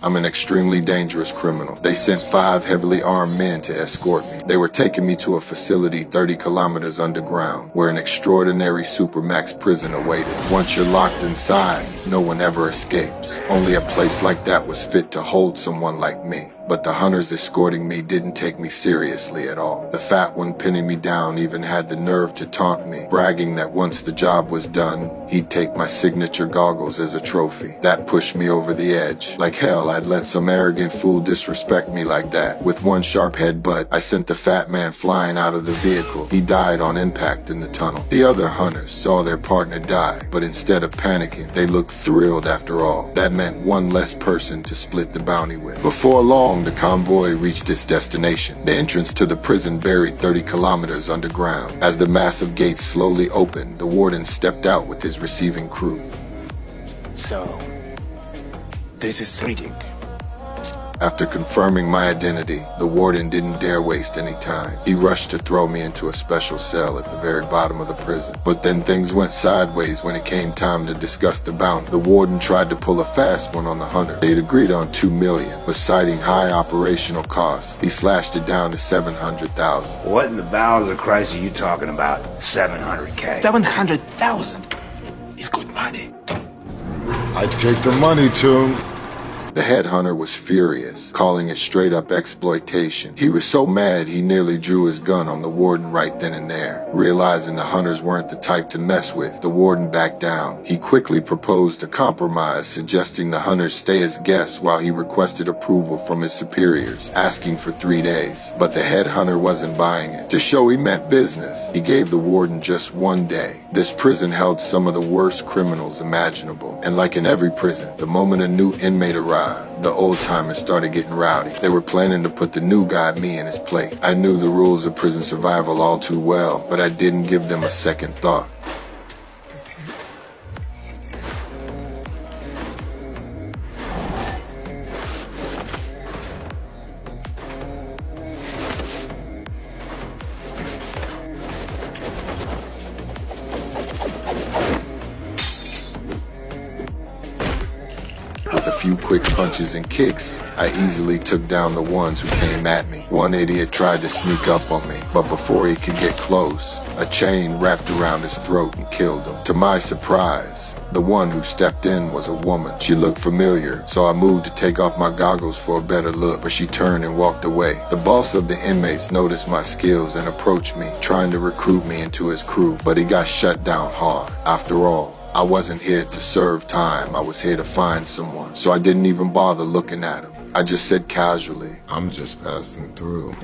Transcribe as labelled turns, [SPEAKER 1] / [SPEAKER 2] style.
[SPEAKER 1] I'm an extremely dangerous criminal. They sent 5 heavily armed men to escort me. They were taking me to a facility 30 kilometers underground, where an extraordinary supermax prison awaited. Once you're locked inside, no one ever escapes. Only a place like that was fit to hold someone like me. But the hunters escorting me didn't take me seriously at all. The fat one pinning me down even had the nerve to taunt me, bragging that once the job was done, he'd take my signature goggles as a trophy. That pushed me over the edge. Like hell, I'd let some arrogant fool disrespect me like that. With one sharp headbutt, I sent the fat man flying out of the vehicle. He died on impact in the tunnel. The other hunters saw their partner die, but instead of panicking, they looked thrilled after all. That meant one less person to split the bounty with. Before long, the convoy reached its destination, the entrance to the prison buried 30 kilometers underground. As the massive gates slowly opened, the warden stepped out with his receiving crew.
[SPEAKER 2] So, this is Riddick.
[SPEAKER 1] After confirming my identity, the warden didn't dare waste any time. He rushed to throw me into a special cell at the very bottom of the prison. But then things went sideways when it came time to discuss the bounty. The warden tried to pull a fast one on the hunter. They'd agreed on $2 million, but citing high operational costs, he slashed it down to $700,000.
[SPEAKER 3] What in the bowels of Christ are you talking about? $700K.
[SPEAKER 2] 700,000 is good money.
[SPEAKER 1] I'd take the money, Toombs. The headhunter was furious, calling it straight up exploitation. He was so mad he nearly drew his gun on the warden right then and there. Realizing the hunters weren't the type to mess with, the warden backed down. He quickly proposed a compromise, suggesting the hunters stay as guests while he requested approval from his superiors, asking for 3 days. But the headhunter wasn't buying it. To show he meant business, he gave the warden just 1 day. This prison held some of the worst criminals imaginable. And like in every prison, the moment a new inmate arrived, the old-timers started getting rowdy. They were planning to put the new guy, me, in his place. I knew the rules of prison survival all too well, but I didn't give them a second thought. With a few quick punches and kicks, I easily took down the ones who came at me. One idiot tried to sneak up on me, but before he could get close, a chain wrapped around his throat and killed him. To my surprise, the one who stepped in was a woman. She looked familiar, so I moved to take off my goggles for a better look, but she turned and walked away. The boss of the inmates noticed my skills and approached me, trying to recruit me into his crew, but he got shut down hard. After all, I wasn't here to serve time, I was here to find someone, so I didn't even bother looking at him. I just said casually, "I'm just passing through."